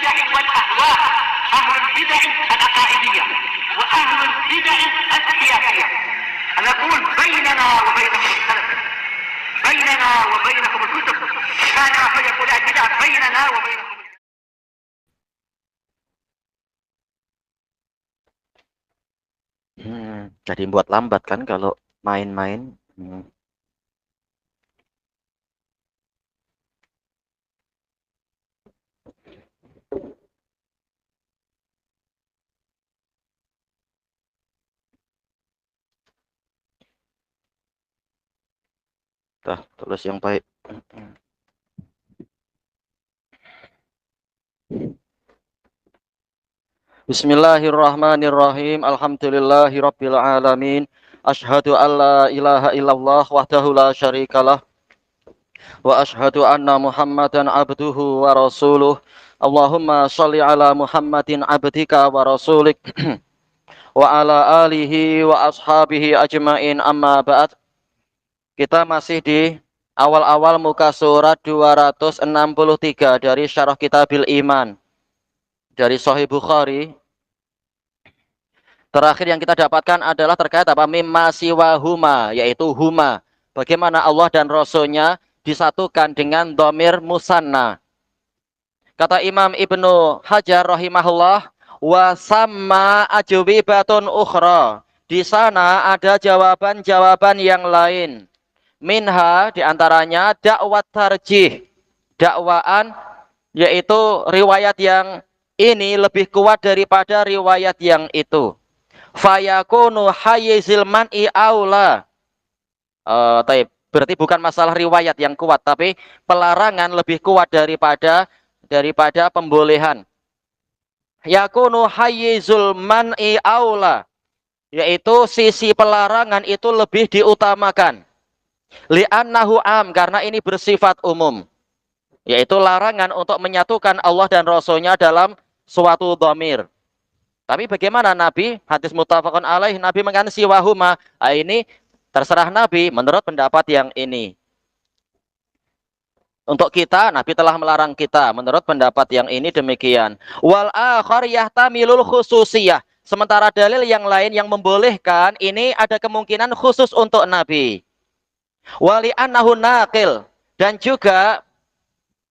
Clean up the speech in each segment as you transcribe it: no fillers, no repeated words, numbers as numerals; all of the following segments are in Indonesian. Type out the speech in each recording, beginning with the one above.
البدع والأهواء، أهل البدع العقائدية وأهل البدع السياسية. نقول بيننا وبينكم السلف، بيننا وبينكم الكتب، كان فيقول البدع بيننا وبينكم. Jadi buat lambat kan kalau main-main. Tulis yang baik. Bismillahirrahmanirrahim. Alhamdulillahirabbil alamin. Asyhadu an la ilaha illallah wahdahu la syarikalah wa asyhadu anna Muhammadan abduhu wa rasuluh. Allahumma shalli ala Muhammadin abdika wa rasulik wa ala alihi wa ashabihi ajmain, amma ba'd. Kita masih di awal-awal muka surat 263 dari Syarah Kitabil Iman dari Sahih Bukhari. Terakhir yang kita dapatkan adalah terkait apa? Mimma siwahuma, yaitu huma. Bagaimana Allah dan Rasulnya disatukan dengan dhamir musanna. Kata Imam Ibnu Hajar rahimahullah, wa samma ajwibatun ukhra. Di sana ada jawaban-jawaban yang lain. Minha diantaranya dakwat tarjih, dakwaan, yaitu riwayat yang ini lebih kuat daripada riwayat yang itu. Fayakunu hayyizil man'i aula. Berarti bukan masalah riwayat yang kuat, tapi pelarangan lebih kuat daripada pembolehan. Yakunu hayyizul man'i aula, yaitu sisi pelarangan itu lebih diutamakan. Li'annahu am, karena ini bersifat umum, yaitu larangan untuk menyatukan Allah dan Rasulnya dalam suatu dhamir. Tapi bagaimana Nabi? Hadis muttafaqun alaih, Nabi mengatakan siwahuma. Ini terserah Nabi menurut pendapat yang ini. Untuk kita, Nabi telah melarang kita. Menurut pendapat yang ini demikian. Wal akhar yahtamilul khususiyah. Sementara dalil yang lain yang membolehkan, ini ada kemungkinan khusus untuk Nabi. Wali annahu naqil. Dan juga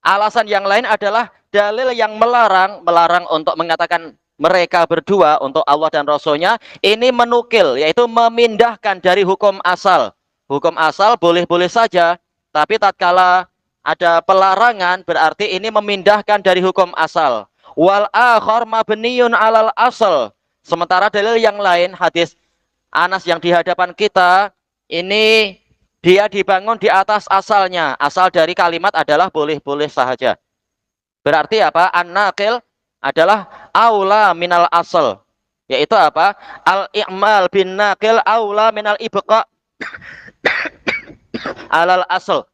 alasan yang lain adalah dalil yang melarang untuk mengatakan mereka berdua, untuk Allah dan Rasulnya, ini menukil, yaitu memindahkan dari hukum asal. Hukum asal boleh-boleh saja, tapi tatkala ada pelarangan berarti ini memindahkan dari hukum asal. Wal akhar mabniyun alal asal. Sementara dalil yang lain, hadis Anas yang di hadapan kita, ini dia dibangun di atas asalnya. Asal dari kalimat adalah boleh-boleh saja. Berarti apa? An-naqil adalah aula minal asal, yaitu apa? Al-i'mal bin naqil aula minal ibqa alal asal.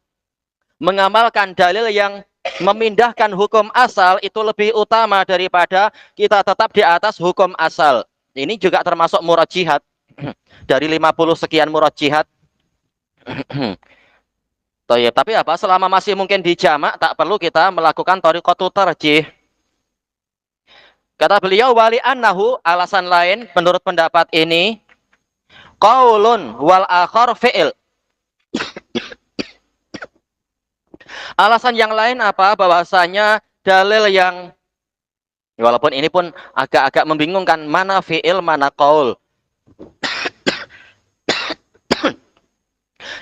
Mengamalkan dalil yang memindahkan hukum asal itu lebih utama daripada kita tetap di atas hukum asal. Ini juga termasuk murajjihat. Dari 50 sekian murajjihat. Tapi apa? Selama masih mungkin dijamak, tak perlu kita melakukan thariqatu tarjih. Kata beliau, wali annahu, alasan lain menurut pendapat ini, qaulun wal akhar fi'il. Alasan yang lain apa? Bahwasanya dalil yang, walaupun ini pun agak-agak membingungkan, mana fi'il, mana qaul.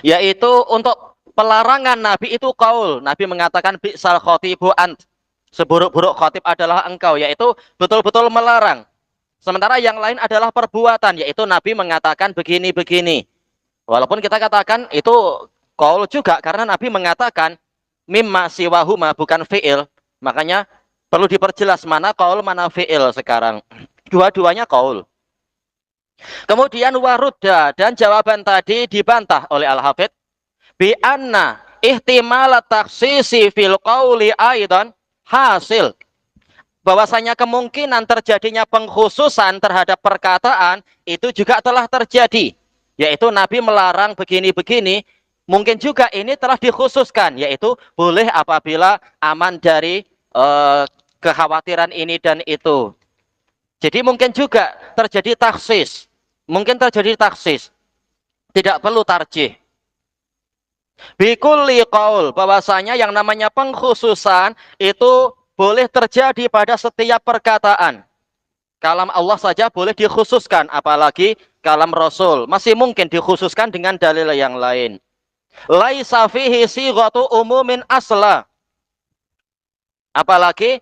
Yaitu untuk pelarangan Nabi itu qaul. Nabi mengatakan bi'sal khatibu ant. Seburuk-buruk khatib adalah engkau, yaitu betul-betul melarang. Sementara yang lain adalah perbuatan, yaitu Nabi mengatakan begini-begini. Walaupun kita katakan itu qaul juga, karena Nabi mengatakan mimma siwahuma, bukan fi'il. Makanya perlu diperjelas mana qaul, mana fi'il sekarang. Dua-duanya qaul. Kemudian warudda, dan jawaban tadi dibantah oleh Al-Hafidh. Bi anna ihtimal takhsisi fil qauli aidan hasil, bahwasanya kemungkinan terjadinya pengkhususan terhadap perkataan itu juga telah terjadi, yaitu Nabi melarang begini-begini, mungkin juga ini telah dikhususkan, yaitu boleh apabila aman dari kekhawatiran ini dan itu. Jadi mungkin juga terjadi taksis. Mungkin terjadi taksis. Tidak perlu tarjih. Bikulli qaul, bahwasanya yang namanya pengkhususan itu boleh terjadi pada setiap perkataan. Kalam Allah saja boleh dikhususkan, apalagi kalam Rasul. Masih mungkin dikhususkan dengan dalil yang lain. Laisa fihi sighatu umumin asla. Apalagi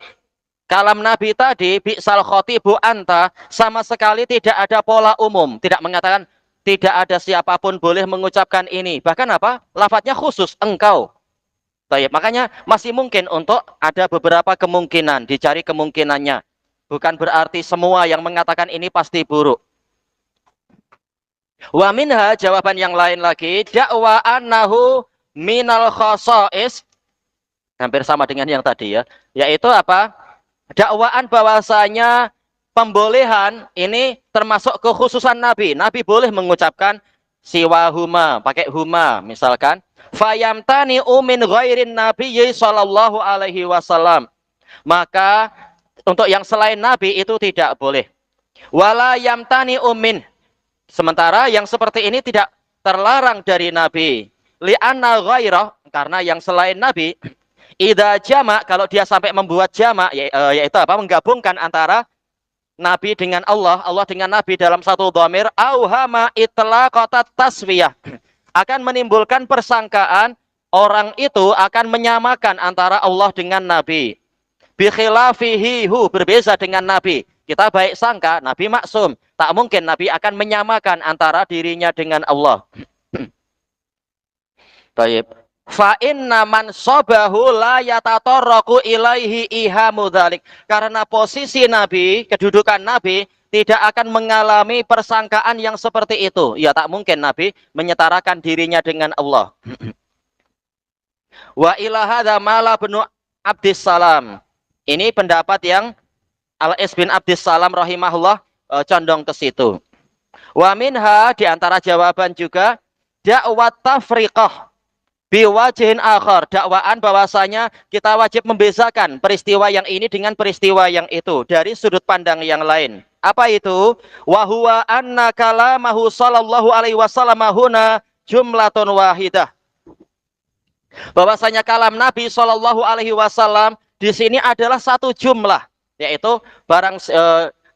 kalam Nabi tadi, bi'sal khotibu anta, sama sekali tidak ada pola umum. Tidak mengatakan, tidak ada siapapun boleh mengucapkan ini. Bahkan apa? Lafadznya khusus, engkau. Baik, makanya masih mungkin untuk ada beberapa kemungkinan, dicari kemungkinannya. Bukan berarti semua yang mengatakan ini pasti buruk. Wa minha, jawaban yang lain lagi, dakwa annahu minal khosais, hampir sama dengan yang tadi ya, yaitu apa? Dakwaan bahwasanya pembolehan ini termasuk kekhususan Nabi. Nabi boleh mengucapkan siwahuma, pakai huma misalkan. Fayamtani umin ghairin nabiyyi sallallahu alaihi wasallam. Maka untuk yang selain Nabi itu tidak boleh. Wala yamtani umin. Sementara yang seperti ini tidak terlarang dari Nabi. Li'anna ghairah, karena yang selain Nabi idza jama', kalau dia sampai membuat jama', yaitu apa? Menggabungkan antara Nabi dengan Allah, Allah dengan Nabi dalam satu dhamir, auhama itlaqat taswiyah, akan menimbulkan persangkaan orang itu akan menyamakan antara Allah dengan Nabi. Bi khilafihi hu, berbeza dengan Nabi. Kita baik sangka Nabi maksum, tak mungkin Nabi akan menyamakan antara dirinya dengan Allah. Baik. Fa inna man sobahu la yatatorroku ilaihi ihamu dzalik. Karena posisi Nabi, kedudukan Nabi tidak akan mengalami persangkaan yang seperti itu. Ya tak mungkin Nabi menyetarakan dirinya dengan Allah. Wa ila hadza mala bin Abdissalam. Ini pendapat yang Al-Is bin Abdissalam rahimahullah condong ke situ. Wa minha, di antara jawaban juga dakwat tafriqah biwajihin akhar, dakwaan bahwasanya kita wajib membezakan peristiwa yang ini dengan peristiwa yang itu dari sudut pandang yang lain. Apa itu? Wa huwa anna kalamahu sallallahu alaihi wasallam huna jumlatun wahidah. Bahwasanya kalam Nabi sallallahu alaihi wasallam di sini adalah satu jumlah, yaitu barang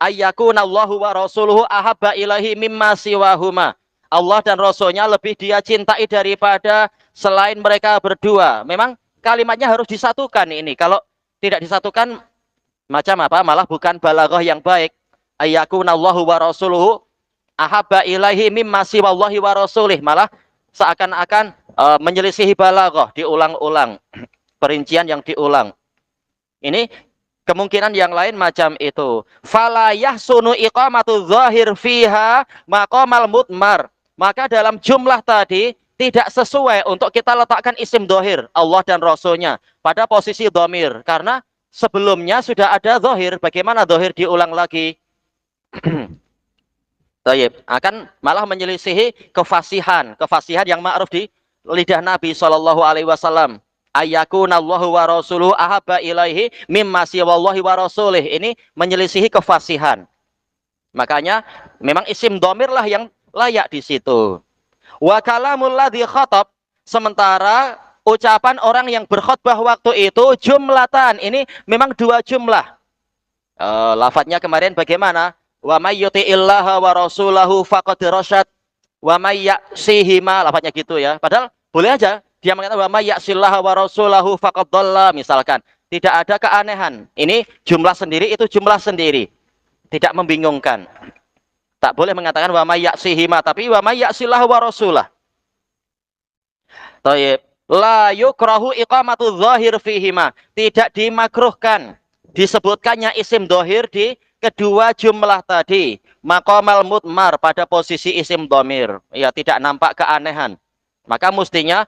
ayyakunallahu wa rasuluhu ahabba ilahi mimma siwahuma. Allah dan Rasulnya lebih dia cintai daripada selain mereka berdua. Memang kalimatnya harus disatukan ini. Kalau tidak disatukan macam apa? Malah bukan balaghah yang baik. Ayyakunallahu wa rasuluhu ahabba ilaihi mimma siwallahi wa rasulih. Malah seakan-akan menyelisihi balaghah, diulang-ulang. Perincian yang diulang. Ini kemungkinan yang lain macam itu. Fala yahsunu iqamatu dzahir fiha maqamal mudmar. Maka dalam jumlah tadi tidak sesuai untuk kita letakkan isim dohir Allah dan Rasulnya pada posisi domir, karena sebelumnya sudah ada dohir. Bagaimana dohir diulang lagi? Taib, akan malah menyelisihi kefasihan yang ma'ruf di lidah Nabi Shallallahu Alaihi Wasallam. Ayyakunallahu wa rasuluhu ahabba ilaihi mimma siwallahi wa rasulih. Ini menyelisihi kefasihan. Makanya memang isim domir lah yang layak di situ. Wa kalamul ladzi khatab, sementara ucapan orang yang berkhutbah waktu itu jumlatan, ini memang dua jumlah. Lafadznya kemarin bagaimana? Wa may yuti'illaha wa rasulahu faqad rasyad wa may ya'sihima, lafadznya gitu ya. Padahal boleh aja dia mengatakan wa may ya'sillaha wa rasulahu faqad dhalla misalkan. Tidak ada keanehan. Ini jumlah sendiri, itu jumlah sendiri. Tidak membingungkan. Tak boleh mengatakan wa may ya'sihima, tapi wa may ya'sillah wa rasulah. Taib. La yukrahu iqamatu dzahir fihima. Tidak dimakruhkan disebutkannya isim dohir di kedua jumlah tadi. Maqamal mudmar, pada posisi isim domir. Ya, tidak nampak keanehan. Maka mestinya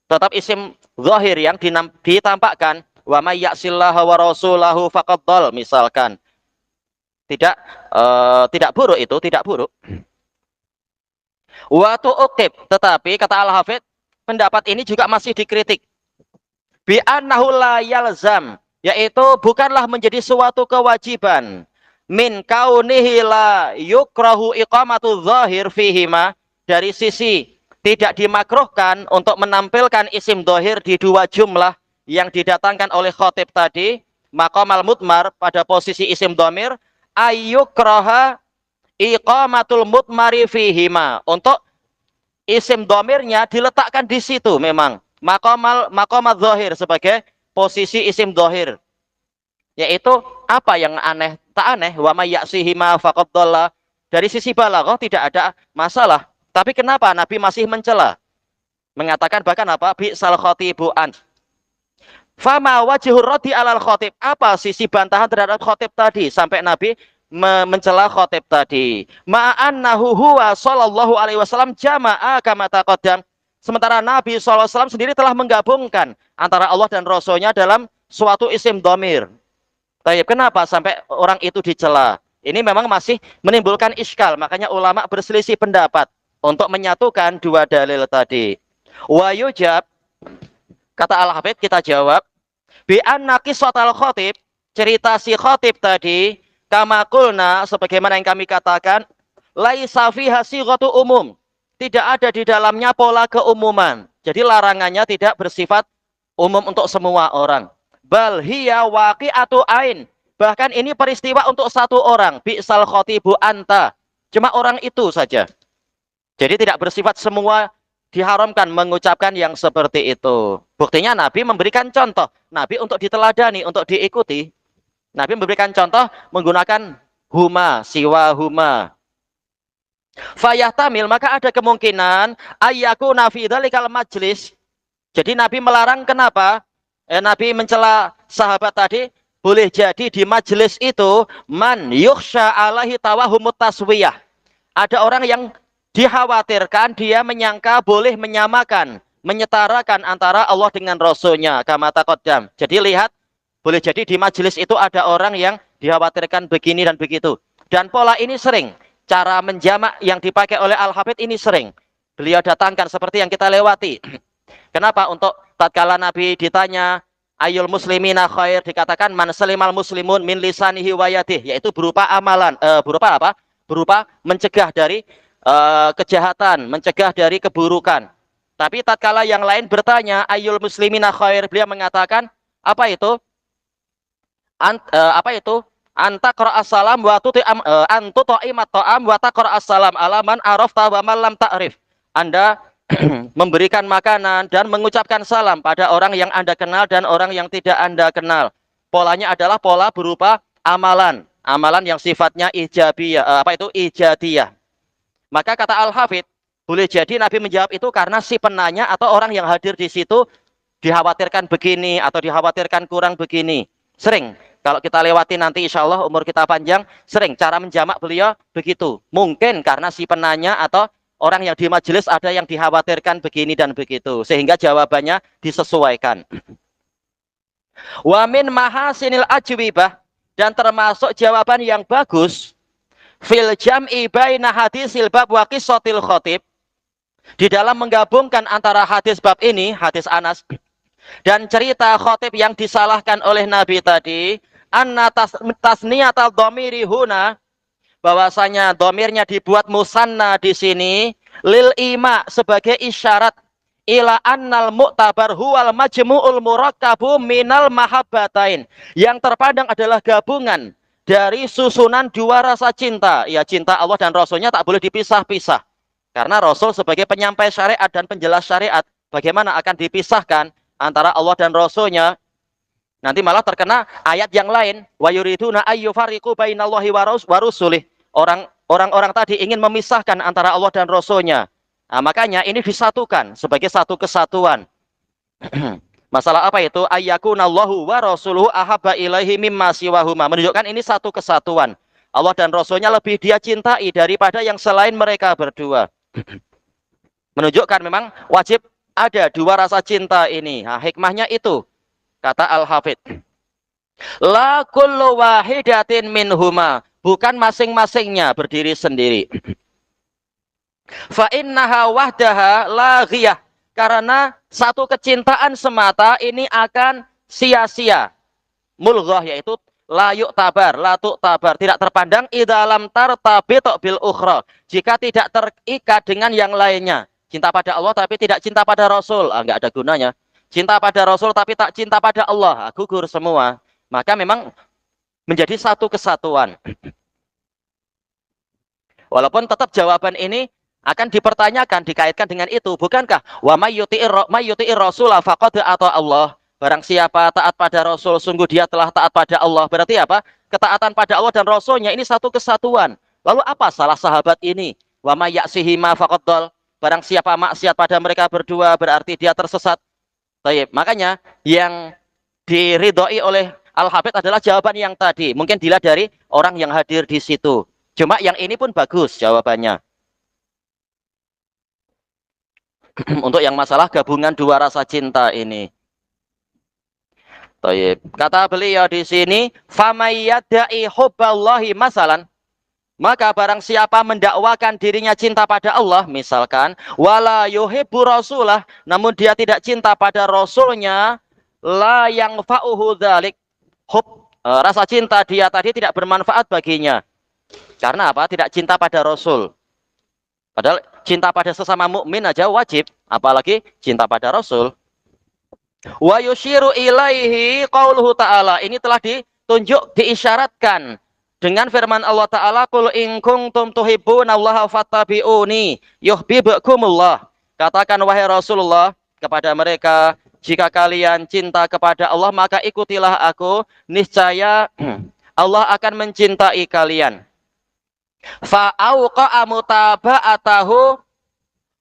tetap isim zahir yang ditampakkan. Wa may ya'sillah wa rasulahu faqad dhal misalkan. Tidak buruk itu, tidak buruk. Wa tu'qib, tetapi kata Al-Hafidz, pendapat ini juga masih dikritik. Bi annahu la yalzam, yaitu bukanlah menjadi suatu kewajiban min kaunihi la yukrahu iqamatu zahir fihima, dari sisi tidak dimakruhkan untuk menampilkan isim dohir di dua jumlah yang didatangkan oleh khotib tadi, maqamal mutmar pada posisi isim domir, ayyukraha iqamatul mutmari fihima, untuk isim domirnya diletakkan di situ memang maqamal zahir sebagai posisi isim dohir, yaitu apa yang aneh tak aneh, wa may ya'sihima faqad dhalla, dari sisi balaghah tidak ada masalah, tapi kenapa Nabi masih mencela, mengatakan bahkan apa, bi'sal khatibu an, fama wajhur raddi alal khatib, apa sisi bantahan terhadap khatib tadi sampai Nabi mencela khatib tadi, ma'annahu huwa sallallahu alaihi wasallam jama'a kama taqaddam, sementara Nabi SAW sendiri telah menggabungkan antara Allah dan Rasulnya dalam suatu isim domir. Taib, kenapa sampai orang itu dicela? Ini memang masih menimbulkan iskal, makanya ulama berselisih pendapat untuk menyatukan dua dalil tadi. Wa yujab, kata Al-Hafidz, kita jawab, bi anna qissatal khatib, cerita si khatib tadi, kama qulna, sebagaimana yang kami katakan, laisa fiha sighatu umum, tidak ada di dalamnya pola keumuman. Jadi larangannya tidak bersifat umum untuk semua orang. Bal hiya waqi'atu ain, bahkan ini peristiwa untuk satu orang, bi'sal khatibu anta, cuma orang itu saja. Jadi tidak bersifat semua diharamkan mengucapkan yang seperti itu. Buktinya Nabi memberikan contoh, Nabi untuk diteladani, untuk diikuti. Nabi memberikan contoh menggunakan huma, siwa huma. Fayahtamil, maka ada kemungkinan ayyakuna fi dzalikal majlis. Jadi Nabi melarang, kenapa? Nabi mencela sahabat tadi, boleh jadi di majelis itu man yukhsha alaihi tawahumut taswiyah, ada orang yang dikhawatirkan dia menyangka boleh menyamakan, menyetarakan antara Allah dengan Rasulnya, kama taqaddam. Jadi lihat, boleh jadi di majelis itu ada orang yang dikhawatirkan begini dan begitu, dan pola ini sering, cara menjamak yang dipakai oleh Al-Hafidz ini sering beliau datangkan seperti yang kita lewati. Kenapa? Untuk tatkala Nabi ditanya ayul muslimina khair, dikatakan man salimal muslimun min lisanihi wa yadihi, yaitu berupa amalan, berupa apa? Berupa mencegah dari kejahatan, mencegah dari keburukan. Tapi tatkala yang lain bertanya ayul muslimina khair, beliau mengatakan apa itu? Apa itu? Anta qra'as salam wa tut'am antu ta'imat ta'am wa taqra'as salam ala man arafta wa man lam ta'rif. Anda memberikan makanan dan mengucapkan salam pada orang yang Anda kenal dan orang yang tidak Anda kenal. Polanya adalah pola berupa amalan, amalan yang sifatnya ijabiyah, apa itu? Ijadiyah. Maka kata Al-Hafidz, boleh jadi Nabi menjawab itu karena si penanya atau orang yang hadir di situ dikhawatirkan begini atau dikhawatirkan kurang begini. Sering, kalau kita lewati nanti insya Allah umur kita panjang, sering cara menjamak beliau begitu. Mungkin karena si penanya atau orang yang di majelis ada yang dikhawatirkan begini dan begitu, sehingga jawabannya disesuaikan. Wa min mahasinil ajwibah, dan termasuk jawaban yang bagus, fil jam'i baina hadisil bab wa qissatil khatib, di dalam menggabungkan antara hadis bab ini, hadis Anas, dan cerita khatib yang disalahkan oleh Nabi tadi, anna tasniyatal dhamiri huna, bahwasanya domirnya dibuat musanna di sini, lil ima, sebagai isyarat ila annal mu'tabar huwal majmu'ul murakkabu minal mahabbatain, yang terpandang adalah gabungan dari susunan dua rasa cinta. Ya, cinta Allah dan Rasulnya tak boleh dipisah-pisah, karena Rasul sebagai penyampai syariat dan penjelas syariat, bagaimana akan dipisahkan antara Allah dan Rasulnya? Nanti malah terkena ayat yang lain, wa yuriduna ayyufariqu bainallahi wa rusulih. Orang-orang tadi ingin memisahkan antara Allah dan Rasulnya. Nah, makanya ini disatukan sebagai satu kesatuan. Masalah apa itu? Ayyakunallahu wa rasuluhu ahabba ilaihi mimma siwahuma. Menunjukkan ini satu kesatuan. Allah dan Rasulnya lebih dia cintai daripada yang selain mereka berdua. Menunjukkan memang wajib ada dua rasa cinta ini. Nah, hikmahnya itu, kata Al-Hafidz, la kullu wahidatin minhuma, bukan masing-masingnya berdiri sendiri. Fa innaha wahdaha la ghiyah, karena satu kecintaan semata ini akan sia-sia. mulghah, yaitu la yu'tabar, la tu'tabar, tidak terpandang idalam tartabitu bil ukhra, jika tidak terikat dengan yang lainnya. Cinta pada Allah tapi tidak cinta pada Rasul, enggak ada gunanya. Cinta pada Rasul tapi tak cinta pada Allah, gugur semua. Maka memang menjadi satu kesatuan. Walaupun tetap jawaban ini akan dipertanyakan, dikaitkan dengan itu. Bukankah wa may yuti'ir rasula faqad ata Allah? Barang siapa taat pada Rasul, sungguh dia telah taat pada Allah. Berarti apa? Ketaatan pada Allah dan Rasulnya ini satu kesatuan. Lalu apa salah sahabat ini? Wa may ya'sihima faqad dal. Barang siapa maksiat pada mereka berdua, berarti dia tersesat. Baik, makanya yang diridhoi oleh Al-Habib adalah jawaban yang tadi. Mungkin dilihat dari orang yang hadir di situ. Cuma yang ini pun bagus jawabannya. Untuk yang masalah gabungan dua rasa cinta ini. Baik. Kata beliau di sini, "Famayyadai hubballahi masalan." Maka barang siapa mendakwakan dirinya cinta pada Allah, misalkan, wala yuhibbu rasulah, namun dia tidak cinta pada Rasulnya, la yang fa'uhu dzalik. Rasa cinta dia tadi tidak bermanfaat baginya. Karena apa? Tidak cinta pada Rasul. Padahal cinta pada sesama mukmin aja wajib, apalagi cinta pada Rasul. Wa yushiru ilaihi qauluhu ta'ala. Ini telah ditunjuk, diisyaratkan dengan firman Allah Ta'ala, qul in kuntum tuhibbunallaha fattabi'uni yuhibbukumullah. Katakan wahai Rasulullah kepada mereka, jika kalian cinta kepada Allah maka ikutilah aku, niscaya Allah akan mencintai kalian. Fa auqa'a mutaba'atahu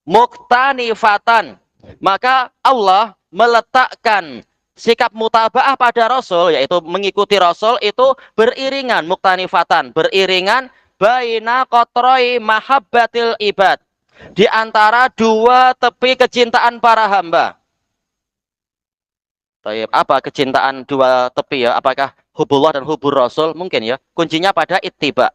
muqtanifatan. Maka Allah meletakkan sikap mutaba'ah pada Rasul, yaitu mengikuti Rasul itu beriringan, muktanifatan, beriringan baina qatroi mahabbatil ibad, di antara dua tepi kecintaan para hamba. Apa kecintaan dua tepi ya? Apakah hubullah dan hubur Rasul? Mungkin ya. Kuncinya pada ittiba.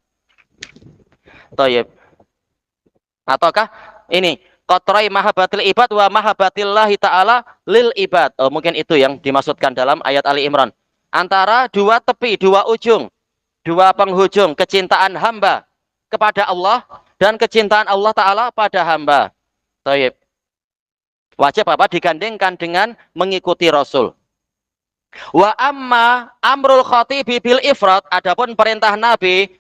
Ataukah ini qatroi mahabbatil ibad wa mahabbatillahi ta'ala lil ibad. Mungkin itu yang dimaksudkan dalam ayat Ali Imran. Antara dua tepi, dua ujung, dua penghujung kecintaan hamba kepada Allah dan kecintaan Allah Ta'ala pada hamba. Taib. Wajib apa? Digandengkan dengan mengikuti Rasul. Wa amma amrul khatibi bil ifrat. Adapun perintah Nabi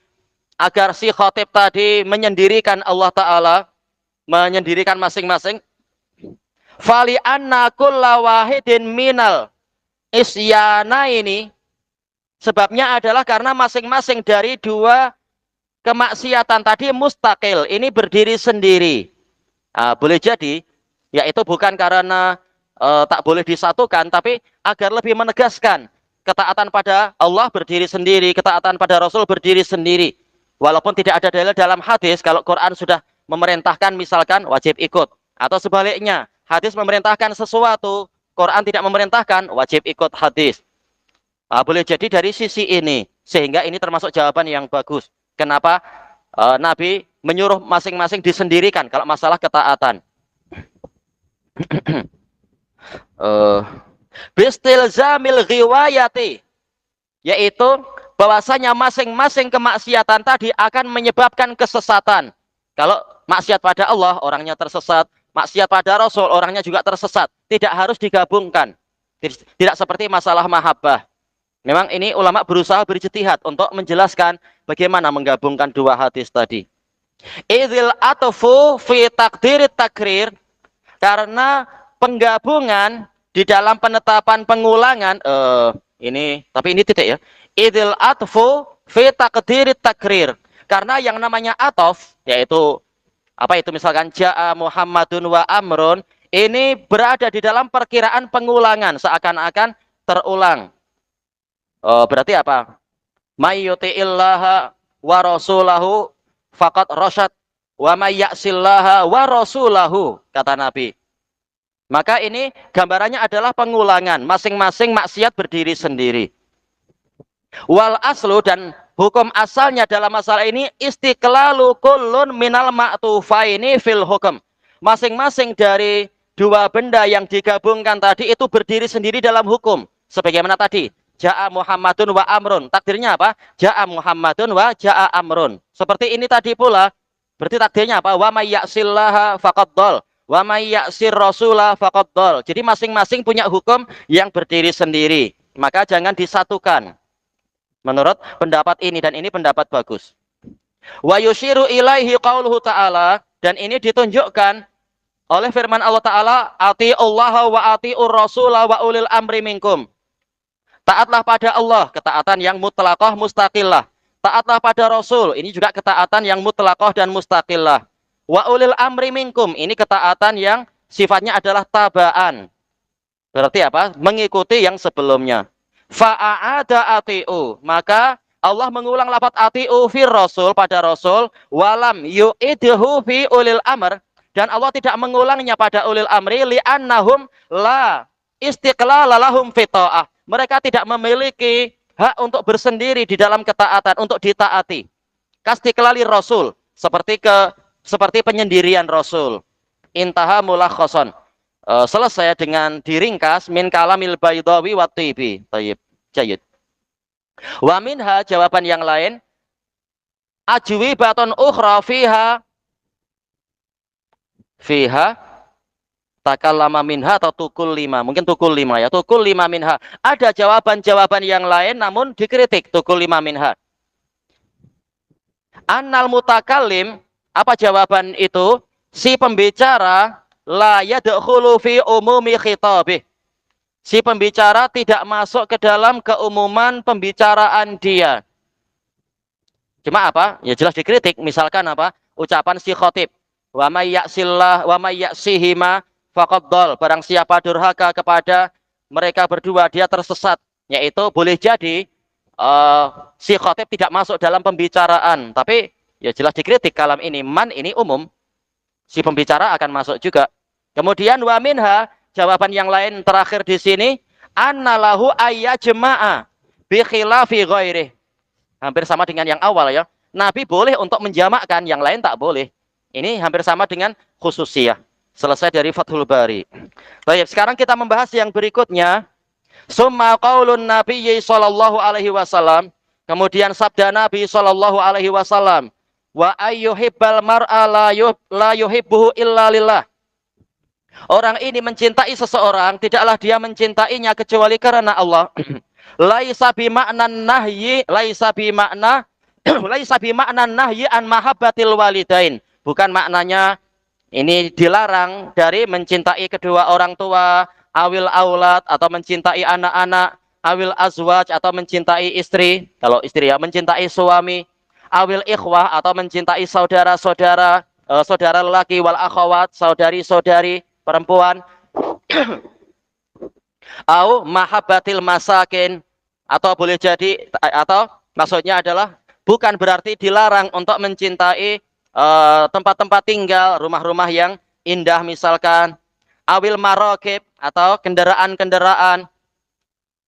agar si khatib tadi menyendirikan Allah Ta'ala, menyendirikan masing-masing. Fali anna kulla wahidin minal isyana ini, sebabnya adalah karena masing-masing dari dua kemaksiatan tadi mustaqil, ini berdiri sendiri. Boleh jadi yaitu bukan karena tak boleh disatukan, tapi agar lebih menegaskan ketaatan pada Allah berdiri sendiri, ketaatan pada Rasul berdiri sendiri. Walaupun tidak ada dalil dalam hadis, kalau Quran sudah memerintahkan misalkan wajib ikut, atau sebaliknya hadis memerintahkan sesuatu, Quran tidak memerintahkan, wajib ikut hadis. Boleh jadi dari sisi ini, sehingga ini termasuk jawaban yang bagus. Kenapa Nabi menyuruh masing-masing disendirikan kalau masalah ketaatan. Bistilzamil ghiwayati, yaitu bahwasanya masing-masing kemaksiatan tadi akan menyebabkan kesesatan. Kalau maksiat pada Allah, orangnya tersesat. Maksiat pada Rasul, orangnya juga tersesat. Tidak harus digabungkan. Tidak seperti masalah mahabbah. Memang ini ulama berusaha berijtihad untuk menjelaskan bagaimana menggabungkan dua hadis tadi. Idzil atfu fi takdirit takrir. Karena penggabungan di dalam penetapan pengulangan, tapi ini titik ya. Idzil atfu fi takdirit takrir. Karena yang namanya atof, yaitu apa itu misalkan ja'a Muhammadun wa amrun, ini berada di dalam perkiraan pengulangan, seakan-akan terulang. Berarti apa? May yuti'illaha wa rasulahu faqad rasyad wa may ya'sillaha wa rasulahu, kata Nabi. Maka ini gambarannya adalah pengulangan, masing-masing maksiat berdiri sendiri. Wal aslu, dan hukum asalnya dalam masalah ini, istiqlalu kullun minal ma'tufaini fil hukum. Masing-masing dari dua benda yang digabungkan tadi itu berdiri sendiri dalam hukum. Sebagaimana tadi, Ja'a Muhammadun wa amrun. Takdirnya apa? Ja'a Muhammadun wa ja'a amrun. Seperti ini tadi pula. Berarti takdirnya apa? Wa may ya'sillaha faqad dhal. Wa may ya'sir rasula faqad dhal. Jadi masing-masing punya hukum yang berdiri sendiri. Maka jangan disatukan. Menurut pendapat ini, dan ini pendapat bagus. Wa yushiru ilaihi qauluhu ta'ala, dan ini ditunjukkan oleh firman Allah Ta'ala, ati'ullaha wa ati'ur rasula wa ulil amri minkum. Taatlah pada Allah, ketaatan yang mutlaqah mustaqillah. Taatlah pada Rasul, ini juga ketaatan yang mutlaqah dan mustaqillah. Wa ulil amri minkum, ini ketaatan yang sifatnya adalah tabaan. Berarti apa? Mengikuti yang sebelumnya. Fa'a'ada ati'u, maka Allah mengulang lafaz ati'u fir Rasul pada Rasul, walam yu'idhu fi ulil amr, dan Allah tidak mengulangnya pada ulil amri li'annahum la istiqlala lahum fi ta'ah. Mereka tidak memiliki hak untuk bersendiri di dalam ketaatan, untuk ditaati. Kastiqlali Rasul, seperti penyendirian Rasul. Intaha mulakhasan. Selesai dengan diringkas min kalamil baydawi wa tibi. Tayyib. Jayyid. Wa minha, jawaban yang lain, ajwibatun ukhra fiha takallama minha atau tukul 5. Mungkin tukul 5 ya. Tukul 5 minha. Ada jawaban-jawaban yang lain namun dikritik. Tukul 5 minha. Annal mutakallim, apa jawaban itu? Si pembicara la yadkhulu fi umumi khitabih. Si pembicara tidak masuk ke dalam keumuman pembicaraan dia. Cuma apa? Ya jelas dikritik. Misalkan apa? Ucapan si khatib. Wa may ya'sillah wa may ya'sihima faqad dhal. Barang siapa durhaka kepada mereka berdua, dia tersesat. Yaitu boleh jadi si khatib tidak masuk dalam pembicaraan, tapi ya jelas dikritik kalam ini. Man ini umum, si pembicara akan masuk juga. Kemudian wa minha, jawaban yang lain terakhir di sini, annalahu ayyajma'a bi khilafi ghairih. Hampir sama dengan yang awal ya. Nabi boleh untuk menjamakkan, yang lain tak boleh. Ini hampir sama dengan khususiyah. Selesai dari Fathul Bari. Baik, sekarang kita membahas yang berikutnya. Summa qaulun Nabiyyi sallallahu alaihi wasallam. Kemudian sabda Nabi sallallahu alaihi wasallam, wa ayyuhibbal mar'a la yuhibbuhu illa lillah. Orang ini mencintai seseorang, tidaklah dia mencintainya kecuali karena Allah. Laisa bima'na nahyi, laisa bima'na nahyi an mahabbatil walidain. Bukan maknanya ini dilarang dari mencintai kedua orang tua, awil aulad, atau mencintai anak-anak, awil azwaj, atau mencintai istri, kalau istri ya, mencintai suami, awil ikhwah, atau mencintai saudara-saudara, saudara lelaki, wal akhawat, saudari-saudari perempuan, au mahabbatil masakin, atau boleh jadi, atau maksudnya adalah bukan berarti dilarang untuk mencintai tempat-tempat tinggal, rumah-rumah yang indah misalkan, awil marokib, atau kendaraan-kendaraan.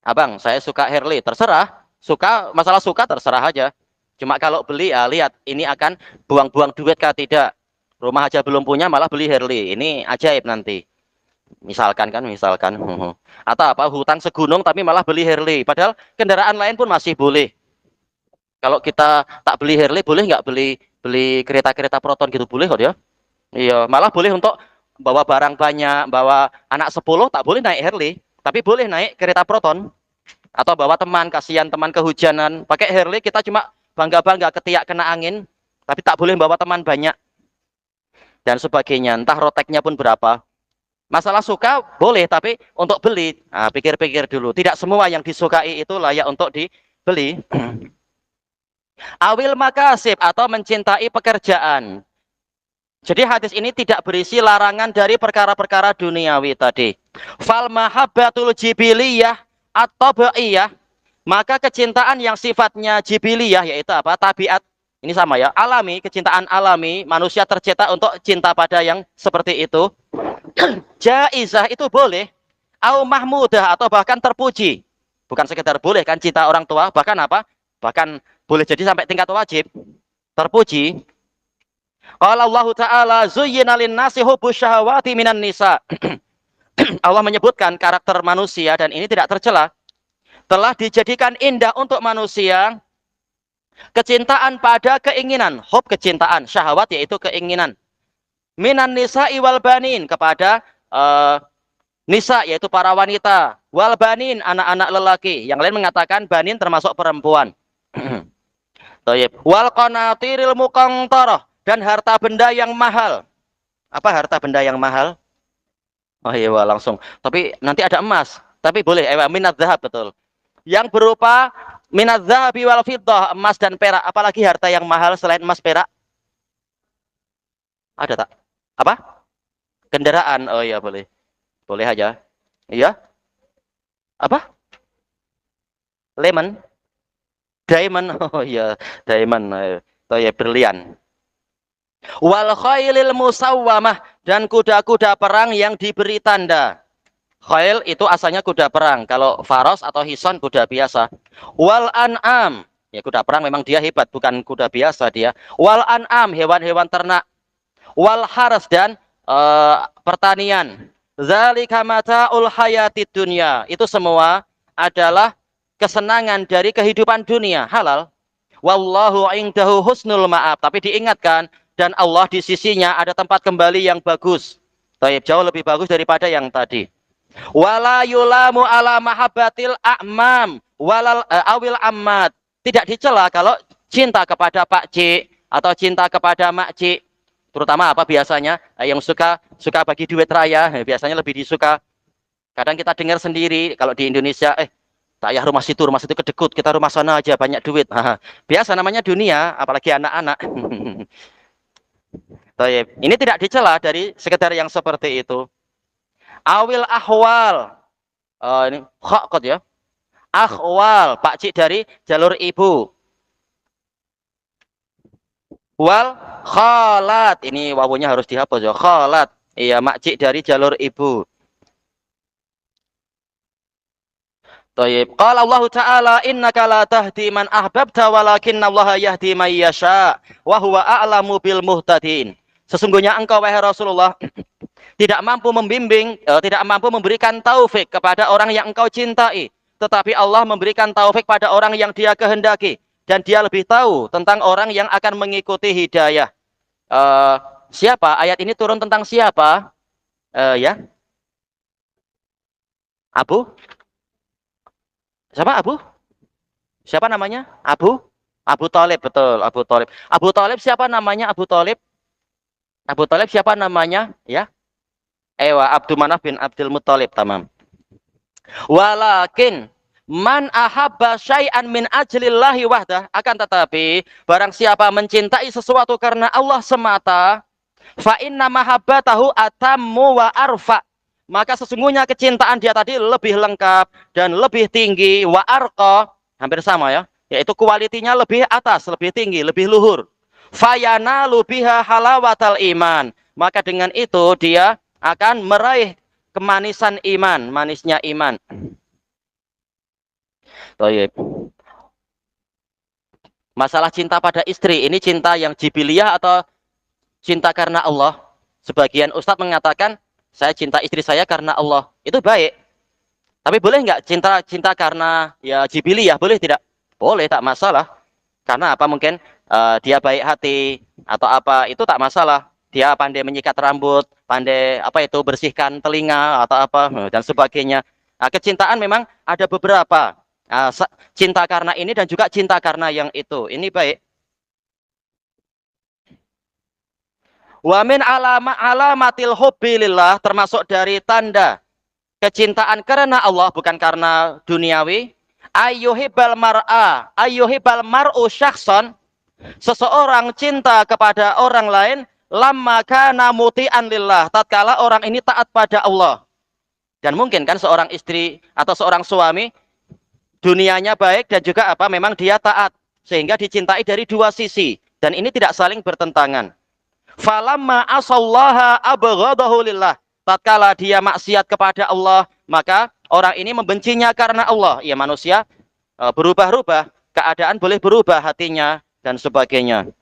Abang, saya suka Harley, terserah. Masalah suka terserah aja. Cuma kalau beli ya lihat, ini akan buang-buang duit kah tidak. Rumah aja belum punya malah beli Harley. Ini ajaib nanti. Misalkan. Atau apa, hutang segunung tapi malah beli Harley. Padahal kendaraan lain pun masih boleh. Kalau kita tak beli Harley, boleh nggak beli kereta-kereta Proton gitu, boleh kok ya? Iya, malah boleh untuk bawa barang banyak, bawa anak 10 tak boleh naik Harley, tapi boleh naik kereta Proton. Atau bawa teman, kasihan teman kehujanan, pakai Harley kita cuma bangga-bangga ketiak kena angin, tapi tak boleh bawa teman banyak dan sebagainya. Entah roteknya pun berapa. Masalah suka boleh, tapi untuk beli, pikir-pikir dulu. Tidak semua yang disukai itu layak untuk dibeli. Awil makasib, atau mencintai pekerjaan. Jadi hadis ini tidak berisi larangan dari perkara-perkara duniawi tadi. Fal mahabbatul jibiliyah atau ba'iyah, maka kecintaan yang sifatnya jibiliyah, yaitu apa? Tabiat. Ini sama ya, alami, kecintaan alami, manusia tercetak untuk cinta pada yang seperti itu. Jaizah, itu boleh. Au mahmudah, atau bahkan terpuji. Bukan sekedar boleh kan cinta orang tua, bahkan apa? Bahkan boleh jadi sampai tingkat wajib, terpuji. Qala Allah Ta'ala zuyyina lin-nasi hubbus syahawati minan nisa. Allah menyebutkan karakter manusia dan ini tidak tercela. telah dijadikan indah untuk manusia kecintaan pada keinginan, hub kecintaan, syahwat yaitu keinginan. Minan nisa'i wal banin kepada nisa yaitu para wanita, wal banin anak-anak lelaki. Yang lain mengatakan banin termasuk perempuan. Thayyib. Wal qanatiril muqantarah dan harta benda yang mahal. Apa harta benda yang mahal? Oh iya langsung. Tapi nanti ada emas. Tapi boleh minadz zahab betul. Yang berupa minadz zahabi wal fiddah, emas dan perak. Apalagi harta yang mahal selain emas perak? Ada tak? Apa? Kendaraan. Oh iya boleh. Boleh aja. Iya? Apa? Lemon? Diamond. Oh iya, diamond. Oh ya berlian. Wal khailil musawwamah dan kuda-kuda perang yang diberi tanda. Khail itu asalnya kuda perang. Kalau faros atau hison kuda biasa. Wal an'am, ya kuda perang memang dia hebat, bukan kuda biasa dia. Wal an'am, hewan-hewan ternak. Wal haras dan pertanian. Zalika mata'ul hayatid dunya. Itu semua adalah kesenangan dari kehidupan dunia, halal. Wallahu indahu husnul ma'ab. Tapi diingatkan, dan Allah di sisinya ada tempat kembali yang bagus. Jauh lebih bagus daripada yang tadi. Wala yulamu ala mahabbatil a'mam walal awil ammat. Tidak dicela kalau cinta kepada Pak C atau cinta kepada Mak C. Terutama apa biasanya yang suka bagi duit raya, biasanya lebih disuka. Kadang kita dengar sendiri kalau di Indonesia, saya rumah situ kedekut, kita rumah sana aja banyak duit. Biasa namanya dunia, apalagi anak-anak. Ini tidak dicela dari sekedar yang seperti itu. Awil ahwal, ini khakot ya. Ahwal, pakcik dari jalur ibu. Wal khalat, ini wawunya harus dihapus ya. Khalat, iya makcik dari jalur ibu. Tayyib. Qala Allah Ta'ala innaka la tahdi man ahbabta walakinnallaha yahdi man yasha wa huwa a'lamu bil muhtadin. Sesungguhnya engkau wahai Rasulullah tidak mampu membimbing, tidak mampu memberikan taufik kepada orang yang engkau cintai, tetapi Allah memberikan taufik pada orang yang Dia kehendaki dan Dia lebih tahu tentang orang yang akan mengikuti hidayah. Siapa? Ayat ini turun tentang siapa? Ya. Abu? Siapa Abu? Siapa namanya? Abu? Abu Thalib, betul. Abu Thalib. Abu Thalib siapa namanya? Abu Thalib? Abu Thalib siapa namanya? Ya. Abdul Manaf bin Abdul Muttalib, tamam. Walakin man ahabba syai'an min ajlillahi wahdah, akan tetapi barang siapa mencintai sesuatu karena Allah semata, fa inna mahabbatahu atammu wa arfa, maka sesungguhnya kecintaan dia tadi lebih lengkap dan lebih tinggi, wa arqa, hampir sama ya, yaitu kualitinya lebih atas, lebih tinggi, lebih luhur. Fayanalu biha halawatal iman, maka dengan itu dia akan meraih kemanisan iman, manisnya iman. Tayyib. Masalah cinta pada istri, ini cinta yang jibiliyah atau cinta karena Allah? Sebagian ustadz mengatakan saya cinta istri saya karena Allah, itu baik. Tapi boleh nggak cinta karena ya jibiliyah? Boleh tidak? Boleh, tak masalah. Karena apa? Mungkin dia baik hati atau apa, itu tak masalah. Dia pandai menyikat rambut, pandai apa itu bersihkan telinga atau apa dan sebagainya. Kecintaan memang ada beberapa. Cinta karena ini dan juga cinta karena yang itu. Ini baik. Wa min alamatil hubbi lillah, termasuk dari tanda kecintaan karena Allah, bukan karena duniawi. Ayyuhibbal mar'u syakhsan, seseorang cinta kepada orang lain lamma kana muti'an lillah, tatkala orang ini taat pada Allah. Dan mungkin kan seorang istri atau seorang suami dunianya baik dan juga apa memang dia taat, sehingga dicintai dari dua sisi dan ini tidak saling bertentangan. Falamma asallaha abghadahu lillah, tatkala dia maksiat kepada Allah, maka orang ini membencinya karena Allah. Ya manusia berubah-ubah, keadaan boleh berubah hatinya dan sebagainya.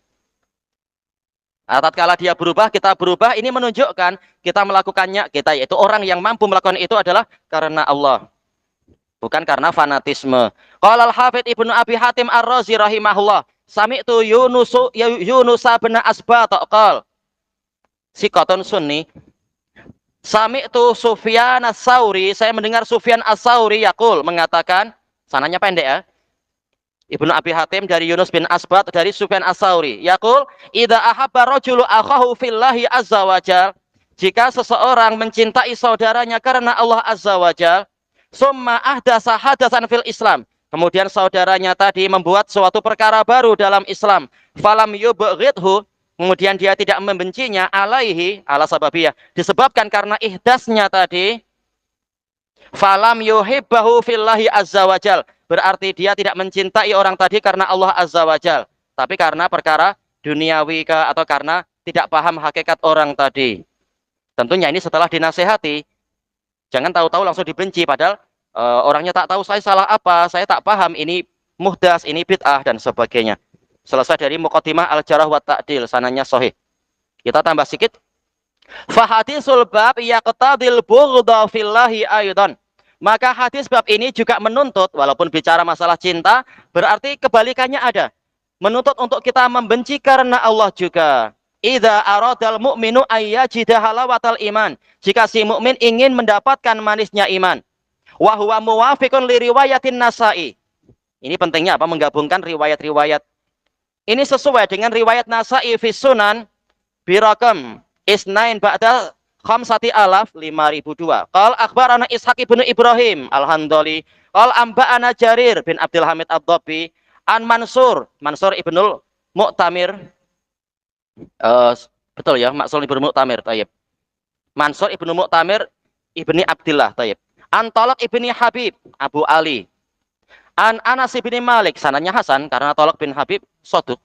Tatkala dia berubah, kita berubah, ini menunjukkan kita melakukannya, kita yaitu orang yang mampu melakukan itu adalah karena Allah. bukan karena fanatisme. Qala al-Hafidz Ibnu Abi Hatim Ar-Razi rahimahullah, sami'tu Yunus bin Asbat qala siqatun sunni. Sami'tu Sufyan Ats-Tsauri, saya mendengar Sufyan Ats-Tsauri yaqul mengatakan, sananya pendek ya. Ibnu Abi Hatim dari Yunus bin Asbat dari Sufyan Ats-Tsauri yaqul, idza ahabba rajulu akhahu fillahi azza wajal, jika seseorang mencintai saudaranya karena Allah azza wajal, summa ahdasa hadasan fil Islam, kemudian saudaranya tadi membuat suatu perkara baru dalam Islam, falam yubghidhu, kemudian dia tidak membencinya, alaihi ala sababiyah, disebabkan karena ihdasnya tadi, falam yuhibbahu fillahi azza wajal, berarti dia tidak mencintai orang tadi karena Allah azza wajal, tapi karena perkara duniawi atau karena tidak paham hakikat orang tadi. Tentunya ini setelah dinasehati. Jangan tahu-tahu langsung dibenci, padahal orangnya tak tahu saya salah apa, saya tak paham, ini muhdas, ini bid'ah, dan sebagainya. Selesai dari Muqaddimah Al-Jarh wa Ta'dil, sananya sahih. Kita tambah sedikit. Fahadisul bab yaqtadil bughdha fillahi aydan. Maka hadis bab ini juga menuntut, walaupun bicara masalah cinta, berarti kebalikannya ada. Menuntut untuk kita membenci karena Allah juga. Idza aradal mu'minu ayyajida halawatal iman. Jika si mukmin ingin mendapatkan manisnya iman. Wa huwa muwafiqun li riwayatin Nasa'i. Ini pentingnya apa? Menggabungkan riwayat-riwayat. Ini sesuai dengan riwayat Nasa'i fi Sunan birakam isnain ba'da khamsati alaf 5002. Qal akhbarana Ishaq ibnu Ibrahim al-Handali. Qal amba'ana Jarir bin Abdul Hamid ad-Dabbi an Mansur ibnul Mu'tamir. Betul ya, Mansur ibnu Mu'tamir, tayyib. Mansur ibnu Mu'tamir ibni Abdillah, tayyib. An Talaq ibni Habib Abu Ali. An Anas ibni Malik, sanadnya Hasan karena Talaq bin Habib saduq.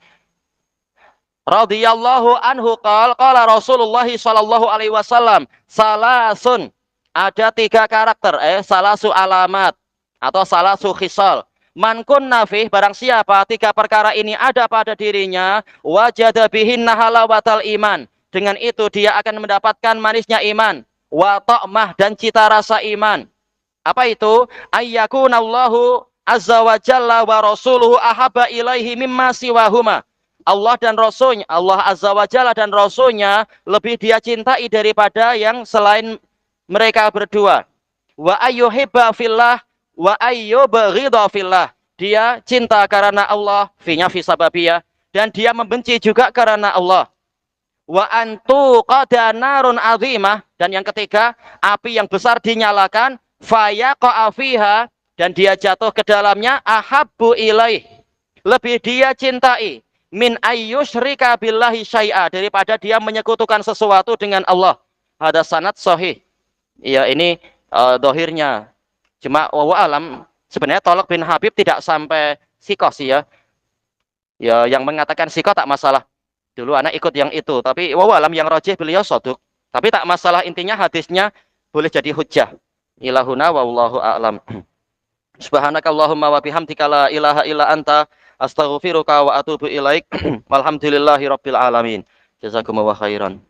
Radhiyallahu anhu qala Rasulullah sallallahu alaihi wasallam, salasun, ada 3 karakter, salasu alamat atau salasu khisal. Man kunna fih, barang siapa 3 perkara ini ada pada dirinya, wajada bihinna halawatal iman, dengan itu dia akan mendapatkan manisnya iman, wa ta'mah, dan cita rasa iman. Apa itu? Ayyakunallahu azza wa jalla wa rasuluhu ahabba ilaihi mimma siwahuma. Allah dan Rasulnya, Allah azza wa jalla dan Rasulnya lebih dia cintai daripada yang selain mereka berdua. Wa ayyuhibba fillah wa ayyubghidha fillah. Dia cinta karena Allah, finya fi sababiyah, dan dia membenci juga karena Allah. Wa antu qada narun azimah, dan yang ketiga, api yang besar dinyalakan, fayaqa fiha, dan dia jatuh ke dalamnya, ahabbu ilaih, lebih dia cintai, min ayyusyrika billahi syai'a, daripada dia menyekutukan sesuatu dengan Allah. Ada sanad sahih. Ya, ini dohirnya. Cuma wa alam, sebenarnya Talaq bin Habib tidak sampai sikoh sih ya. Ya, yang mengatakan sikoh tak masalah. Dulu anak ikut yang itu, tapi wa alam yang rajih beliau saduq. Tapi tak masalah, intinya hadisnya boleh jadi hujjah. Ilahuna wallahu a'lam. Subhanakallahumma wa bihamdika la ilaha illa anta astaghfiruka wa atubu ilaik. Walhamdulillahi rabbil alamin. Jazakumullahu khairan.